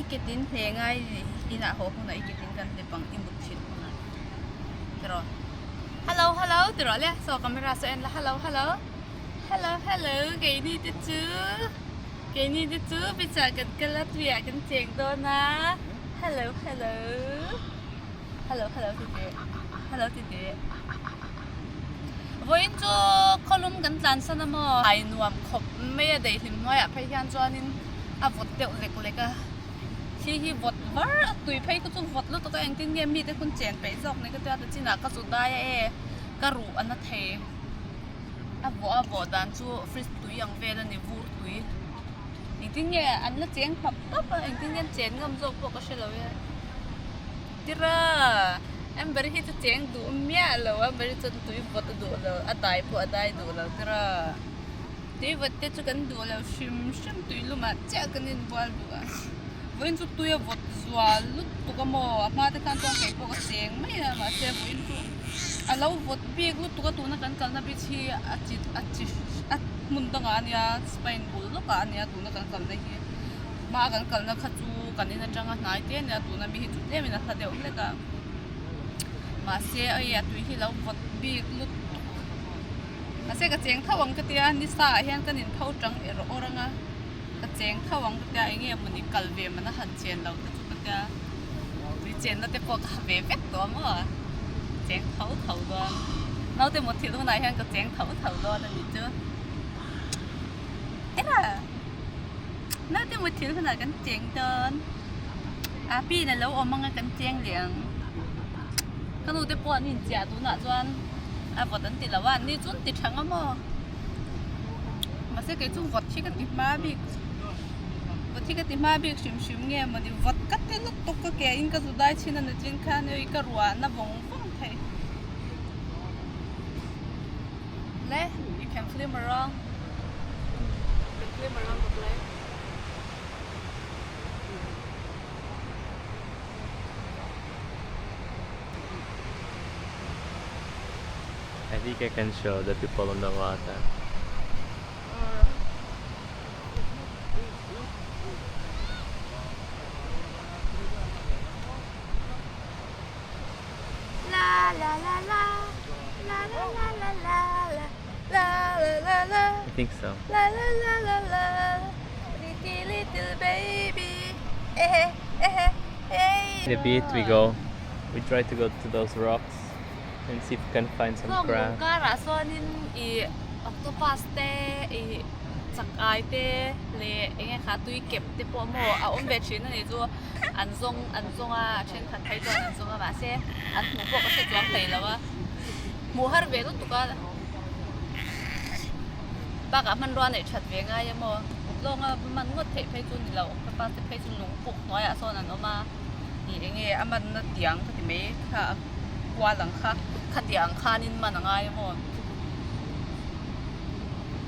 ikitin hengay ina ho kung na ikitin kan lepang imutsin ko na pero hello tiro le so camera so en la hello kay ni tu bisa kan kalat via kan cheng do na hello tite voin cho kolum kan tlan sana mo ai nuam khop me dei him noi a phai hian chuanin a vot te lek a hi vot var tui phai ko chu vot lo to ka engtin nge mi te kun chen pe jok ne ka ta china ka chu dai e ka ru an na the a vo dan chu freeze tui yang ve la ni vur tui engtin nge an la cheng pap engtin nge chen ngam jok po ka shelo we tira em beri hit cheng du mya lo a beri chon tui vot du lo a dai du lo tira tui vot te chu kan du lo shim tui lu ma cha kan in bol du a voin chu tui vot zwa lut tu ka mo a ma te kan tong ke po ka cheng mai na ma se voin chu a lo vot big lut tu ka tu na kan kal na bi chi a mun dang a nia spain bul lo ka ania tu na kan kal na hi ma kan kal na kha chu kan in a tanga nai te nia tu na mi hi chu te mi na kha de le ka mà xe ấy à tùy khi lâu vật bị lút mà xe cái chén thawang cái tia ni sa hian cái nín thau trắng ở rồi orang à cái chén thawang cái tia anh em mình đi cල් về mà nó hận chén lâu cái chút cái tia tùy chén nó te po cả về vét đó mà chén thau đó nấu te một thìa lúc này hian cái chén thau đó là gì chứ thế là nấu te một thìa lúc này cái chén đơn à pi này lâu ôm mang cái chén liền kan u te po ni ja tu na chuan a vot an ti lawa ni chun ti thanga mo ma se ke chu vot thi ka ti ma bi shim nge ma di vot ka te lu tuk ka ke in ka zu dai china na jin khan ei ka ruwa na vong thai le you can film around the place I think I can show the people on the water. I think so. Little baby. The beach we go. We try to go to those rocks and see if we can find some crab. Kara sonin I octopus te I sakai te le enge kha tuikep te po mo a om ve chin ani chu an zong a chen khan thai chuan an zong a ma se an mu po ka se chuang thei lawa mu har ve tu ka ba ka man ron ai that ve nga ya mo long a man ngot thei phai chu ni lo ka pa te phai chu lung puk noi a son an oma I enge aman na tiang ka ti me kha qua lang kha khatiang khanin manangai mo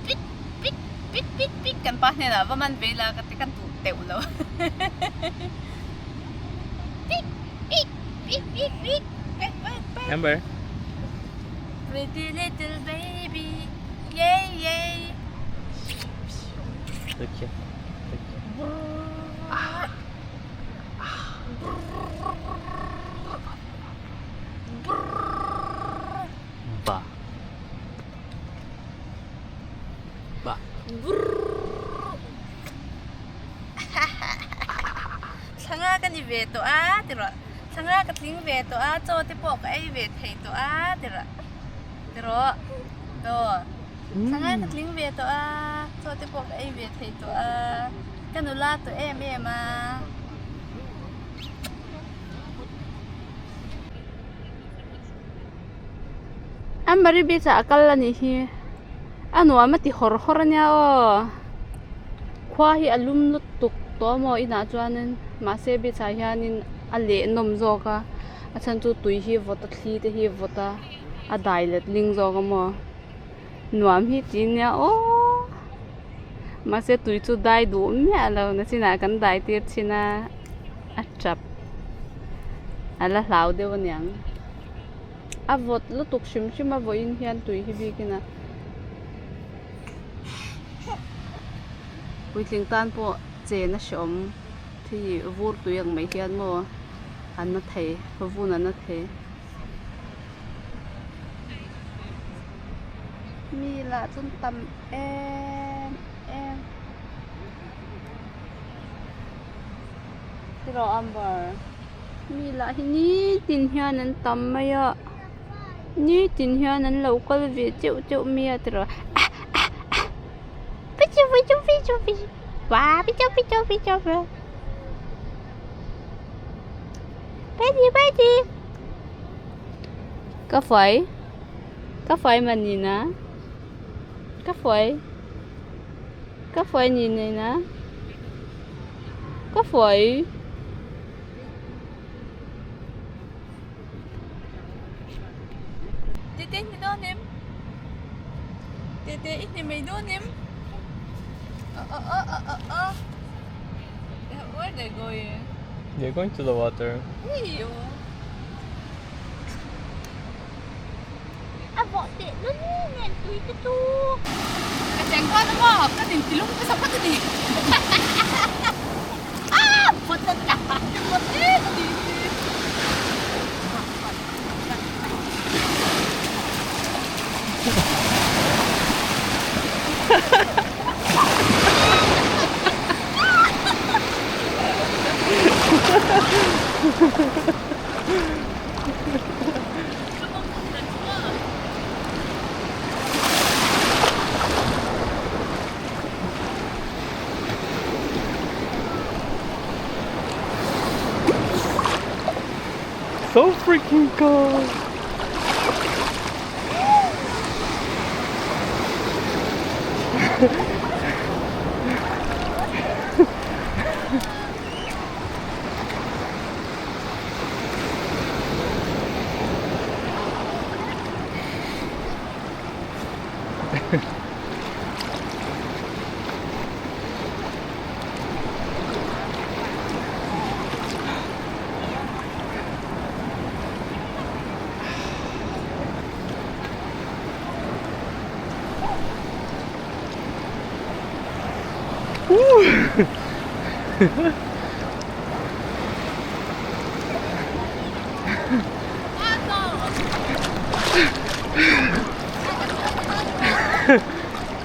pit kan pa ne la wa man vela ka te kan tu teu lo pit Amber. Pretty little baby yay Look here. Ba. Sanga kan I ve to a tira sanga ka ting ve to a cho te po ka ai ve thei to a tira to sanga ka ting ve to a cho te po ka ai ve thei to a kanula to em a Ambari bisa akal ni hi anu amati hor nya o khwa hi alum lutuk to mo ina chuanin ma se bi cha hianin ale nom zoka achan chu tui hi vota thli te hi vota a dailet ling zoka mo nuam hi tin nya o ma se tui chu dai du mya lo na china kan dai tir china a chap ala hlau de wanyang a vot lutuk shim a voin hian tui hi bi kina puitling tan po che na shom ที่วูดกูยังไม่เฮียนโมอันนั้นเทพวูนอันนั้นเทมีละจนตำที่เราอัมบาร์มีละที่นี่ตินเฮียนั้นตำไม่เยอะนี่ตินเฮียนั้นเราก็เลยเจ้าเจ้าเมียที่เราไปจูว้าไปจูไปดีก็ไฟมันนี่นะก็ไฟนี่นะก็ไฟTete, ni donim. Tete, ini may donim. Where they going? They're going to the water. Ew. Vawt det nu nen Tuikep tu. Kacang kau nama, kan ni tilung ke siapa tu ni? Betul tak? Betul ni. So freaking cold.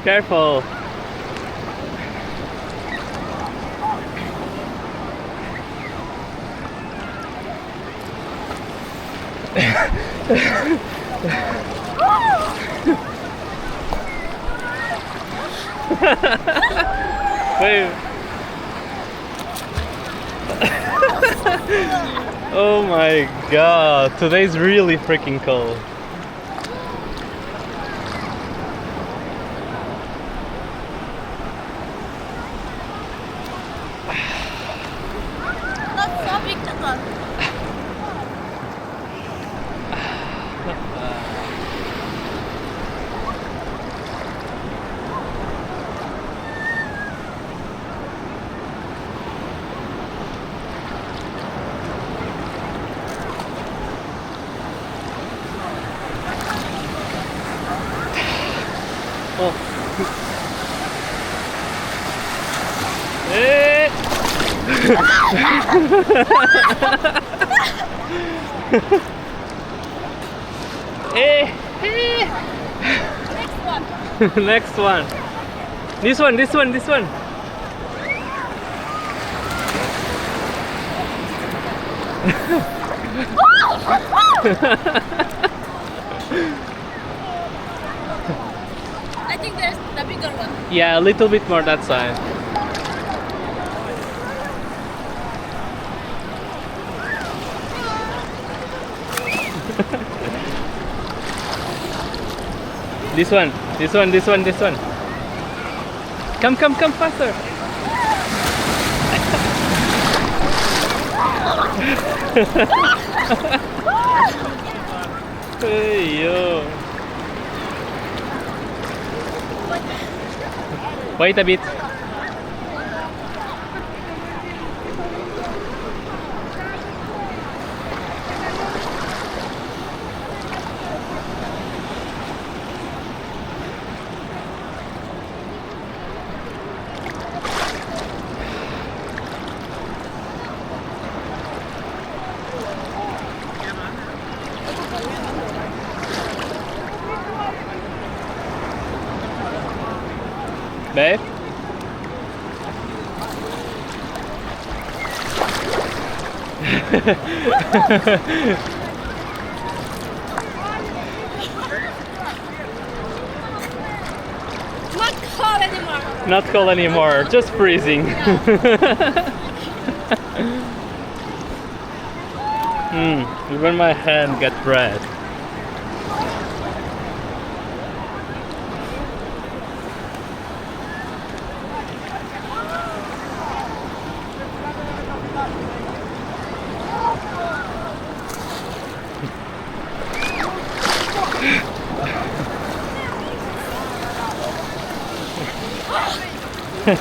Careful. Wait. Oh my god, today's really freaking cold. Not so big turtle. Oh. Hey. Hey. Next one. Next one. This one. I think there's the bigger one. Yeah, a little bit more that side. This one. Come faster. Hey yo. Wait a bit. Babe? Not cold anymore. Not cold anymore, just freezing. Even my hand got red. You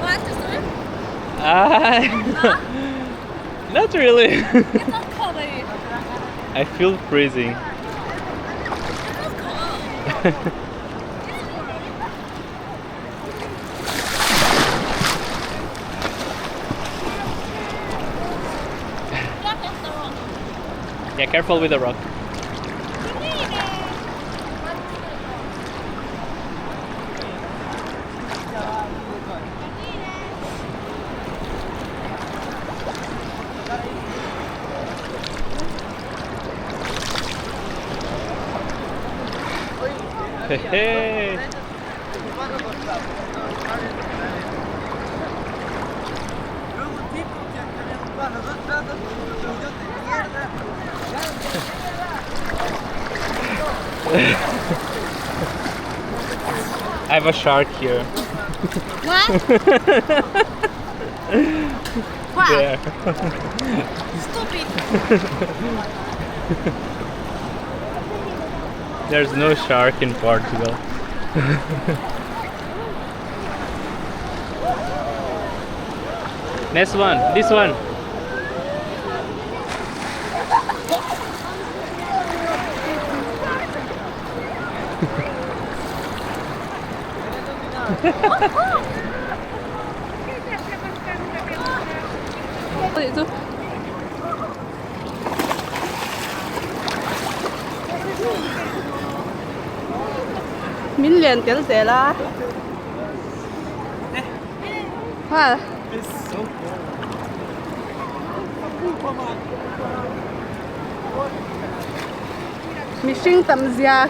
want to swim? Not really. It's not cold already. I feel freezing. It's not cold. Yeah, careful with the rock. Hey. I have a shark here. What? Wow. There. Stupid. There's no shark in Portugal. Next one, this one. Itu. Mình liền tiếng rẻ là. Wow. Mình sinh tầm già.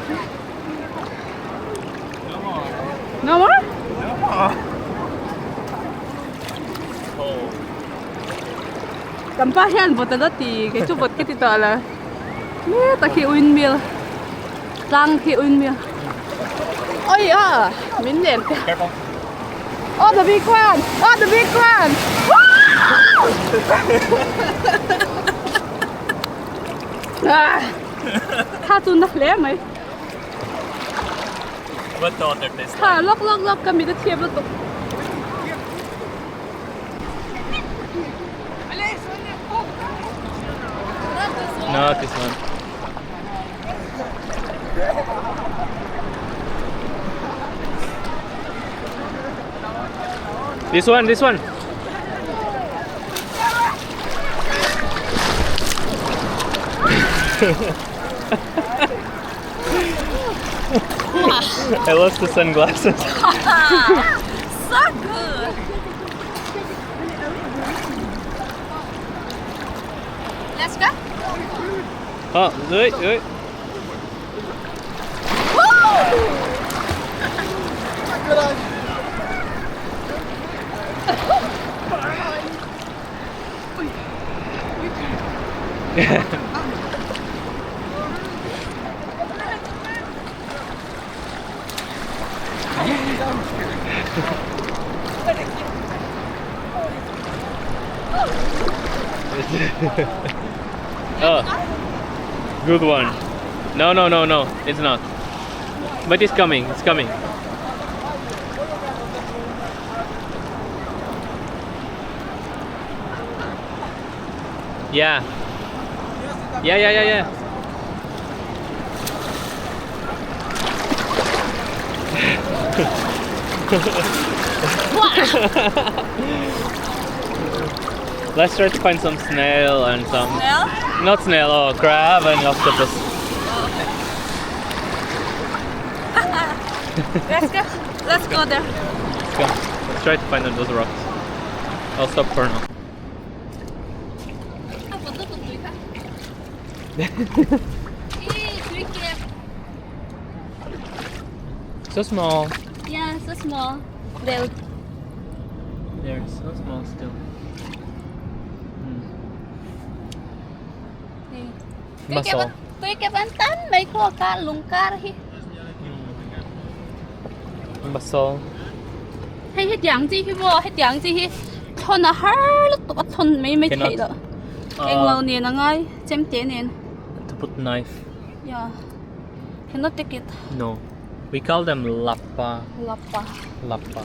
No more? Kampa hian bot na ti ke chu bot ke ti ta la. Me ta khi windmill. Tlang khi windmill. Oh yeah, min len. Careful. Oh the big one. Oh the big one. Ah. Tha tu na le mai. What the other taste Ha lok ka mi ta thiep lo tu. No, this one. This one, this one. I lost the sunglasses. So good. Let's go. Oh, wait, wait. Oh, good one. No, no, no, no, it's not. But it's coming, it's coming. Yeah. Yeah, yeah, yeah, yeah. Let's try to find some snail and some... Snail? Not snail, oh, crab and octopus. Let's go. Let's go there. Let's go. Let's try to find those rocks. I'll stop for now. Tuikep. So small. Yeah, so small. They're They're so small still. Mussel. Tuikep anh tán mấy cô cá lùng cá hi. Mussel. Hay hết dạng gì hi bo, hết dạng gì hi. Thon à har lúc tụt thon mấy Cannot. thấy đó. Anh lâu nè ngay, chém chế nè. To put knife. Yeah. Cannot take it. No. We call them lappa. Lappa. Lappa.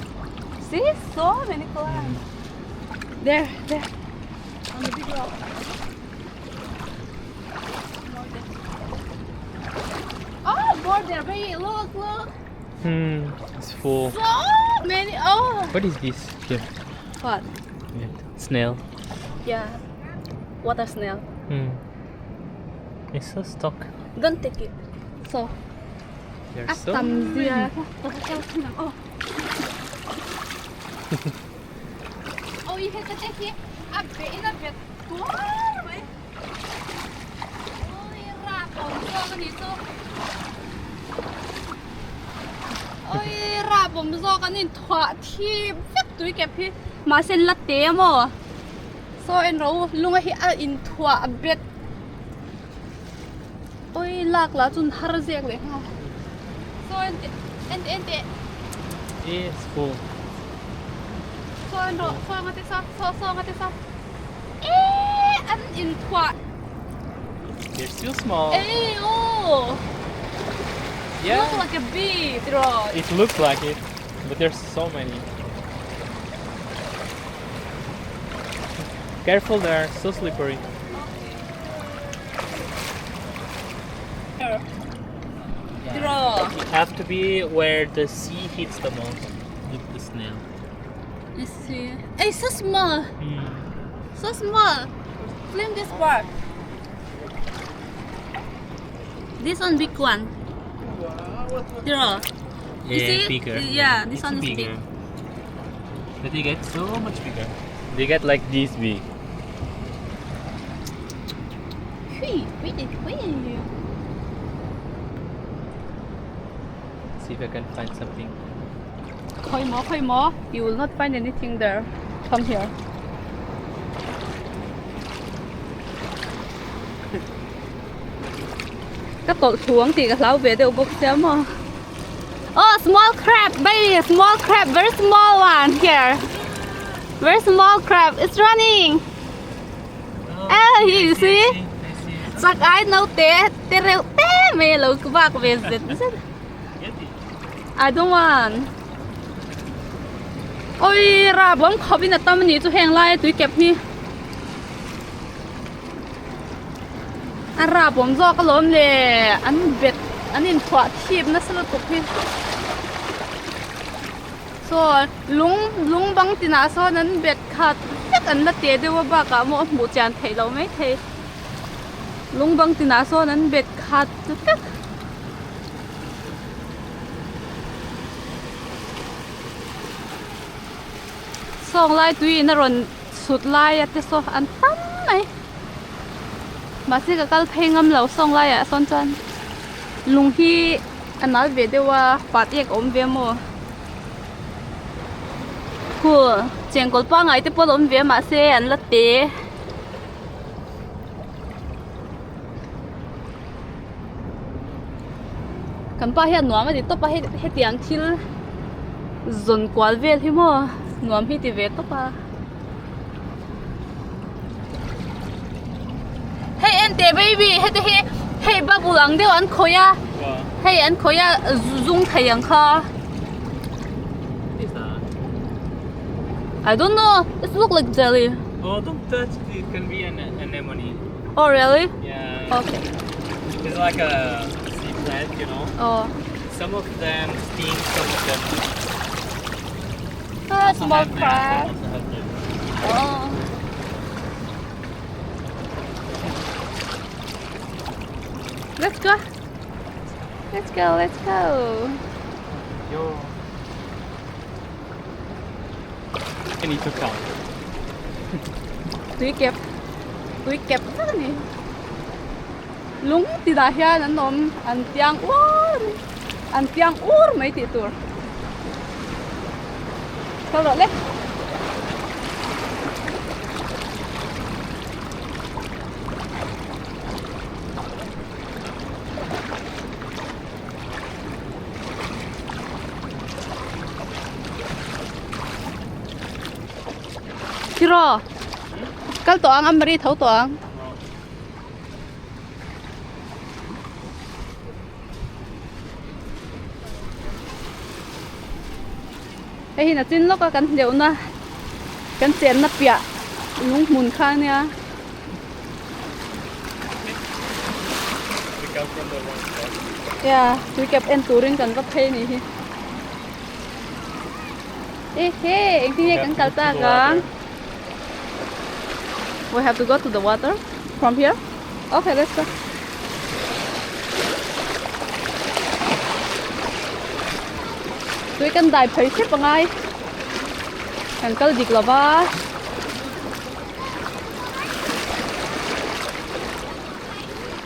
See, so many clams. There. On the big rock. Oh, more there, baby. Look. It's full. So many. Oh. What is this? Here. What? Yeah. Snail. Yeah. Water snail. It's so stuck. Don't take it. So. They're so Tầm gì à? Oh. Oh, you have to take it. A bit. Wow. Ôi, ra bổng do cái này số. Ôi, ra bổng do cái này thỏa thì phép túi kẹp hi. Mà sen lát té mà. So en rau lung hi a in thỏa bit. Ôi, lạc lá chun har zek le ha. So en. It's full. So en rau so ngati sa. An in thỏa. They're still small. Oh. Yeah. Look like a bee, draw. It looks like it, but there's so many. Careful, they're so slippery. Here. Draw. You have to be where the sea hits the most with the snail. Let's see. Hey, so small. So small. Fling this part. This one big one. Draw. You see it? Bigger. Yeah, this It's one is bigger. big. But they get so much bigger. They get like this big. Whee. See if I can find something. Khơi more. You will not find anything there. Come here. Các tổ xuống thì các lão về đều bốc xém mà. Oh, small crab, baby, small crab, very small one here. Very small crab, it's running. Ah, you see? Sắc ai Naute, tê rêu tê mê lâu cứ bạc về dịch. I don't want. Ôi, ra bóng khó bị nè tâm ní chú hẹn lại túi kẹp hi. Anh ra bóng do cái lốm lệ, anh bệt, anh in thỏa thiệp nó sẽ là tục hi. So, lung băng tin à so anh bệt khát, chắc anh là tế đều bà cả một chàng thấy lâu mấy thấy. Lung băng tin à so anh bệt khát, chắc. Song lai túi nó rồi sụt lai at so anh tắm này. Mà sẽ cái phê ngâm lâu song lai à son chân. Lung hi anh nói về đâyว่าphát yếc ôm về mò. Hùa, chèn cột ba ngày thì bắt ôm về mà sẽ anh lát té. Cầm ba hết nuam mà thì tốt ba hết tiếng chil dồn quá về thì mò nuam hết thì về tốt ba. Hey, ente baby, hey babu lang deo an khoya. Hey, an khoya zoom thayang kha. Is that? I don't know. It looks like jelly. Oh, don't touch it. It can be an anemone. Oh, really? Yeah. Okay. It's like a sea plant, you know. Oh. Some of them sting, some of them. Ah, also small have them, crab. some also have them. Oh. Let's go. Yo. I need to count. Tuikep. Tuikep na ni. Lung ti da hian an nom an tiang ur. An tiang ur mai ti tur. Sao rồi lấy. Siro. Kal toang am mari thau toang. Ê na tin lok kan deu na. Kan chen na pia. Lung mun kha nia. We come from the wrong spot. Yeah, Tuikep en turin kan va phe ni hi. Ê he, anh tin kan kal ta ga. We have to go to the water from here. Okay, let's go. Tôi cần đại phải xếp vào ngay. Cần câu dịch là ba.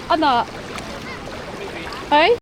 Anh à. Ấy.